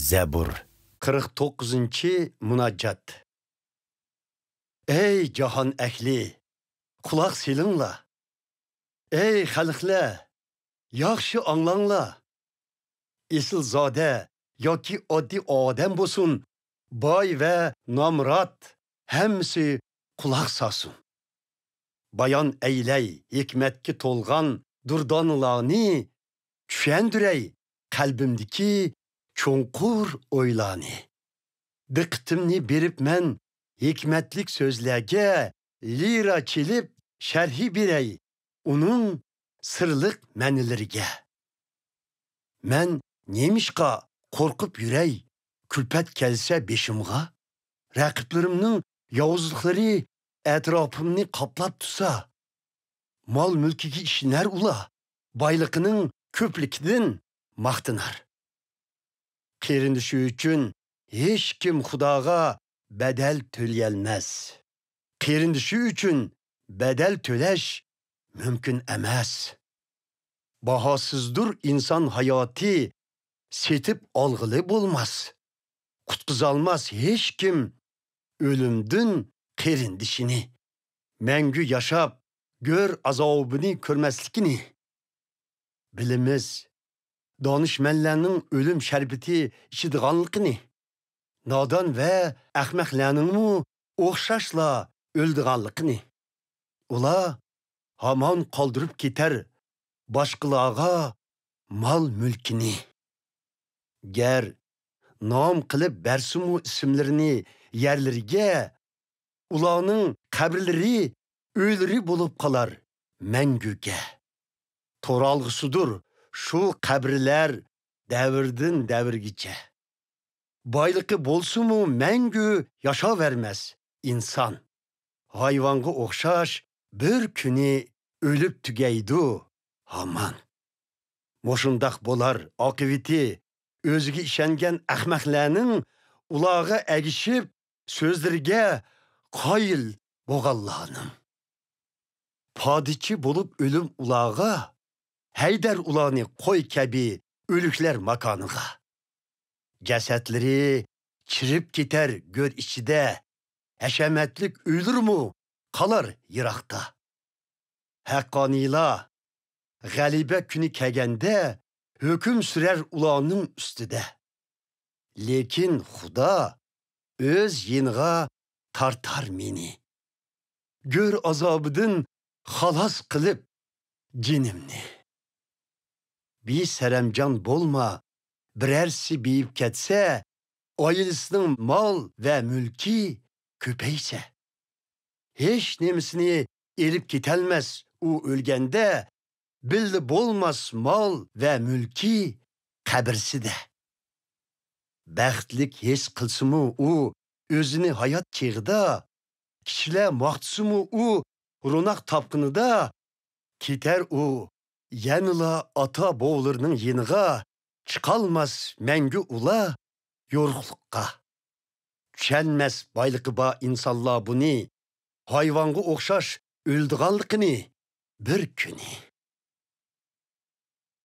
Zebur 49. Munaccat. Ey cahan ehli, kulak silinglar. Ey xalqlar, yaxshi anglanglar. Esilzode yoki oddiy odam bo'lsin, boy va nomrod, hammasi quloq solsin. Bayon eylay hikmatga to'lgan durdonularni, tushundiray qalbimdagi cho'nqur o'ylarni. Diqqatimni berib men hikmatlik so'zlarga lira kelib sharhi beray uning sirliq ma'nilariga. Men nemishqa qo'rqib yuray, kulpat kelsa beshimga, raqiblarimning yovuzliklari etrafımni qaplab tutsa, mol mulkiga ishinar ular, boyliqining ko'pligidan maqtanar. Qerindishi uchun hech kim Xudoga badal to'layolmas. Qerindishi uchun badal to'lash mumkin emas. Bahosizdir inson hayoti, setib olg'ili bo'lmas. Qutqizolmas hech kim o'limdan qerindishini. Mangu yashab, gör azobini ko'rmaslikini. Bilimiz, donishmandlarning o'lim sharbati ichidiganligini, nodon va ahmoqlarning o'xshashla o'ldiganligini. Ular hamon qoldirib ketar boshqalarga mol mulkini. Gar nom qilib bersimu ismlarini yerlariga, ularning qabrlari o'liri bo'lib qolar manguga. To'ralg'isidir shu qabrlar davrdan davrgacha. Boyliqi bo'lsa-mu mangu yashavermas inson. Hayvonga o'xshash bir kuni o'lib tugaydi hamon. Moshundaq bo'lar oqibati o'ziga ishongan ahmoqlarning ularga agishib so'zlariga qoyil bo'lganlarning. Podichi bo'lib o'lim ularga, haydar ularni qo'y kabi o'liklar makoniga. Jasadlari chirib ketar go'r ichida, hashamatlik o'lirmi qolar yiroqda. Haqqoniylar g'aliba kuni kelganda hukm surar ularning ustida. Lekin Xudo o'z yinga tartar meni. Go'r azobidan xalos qilib jinimni. Besaramjon bo'lma, birarsi beyib ketsa, oilasining mol va mulki ko'paysa. Hech nemisini elib ketalmas u o'lganda, bildi bo'lmas mol va mulki qabrsida. Baxtlik his qilsimu u o'zini hayot chig'ida, kishilar maqtisimu u ro'naq topqinida, ketar u yanila ata bo'g'larining yeniga, chiqolmas mangu ular yo'rg'liqqa. Tushunmas boyliqi ba insonlar buni, hayvonga o'xshash o'ldiganligini bir kuni.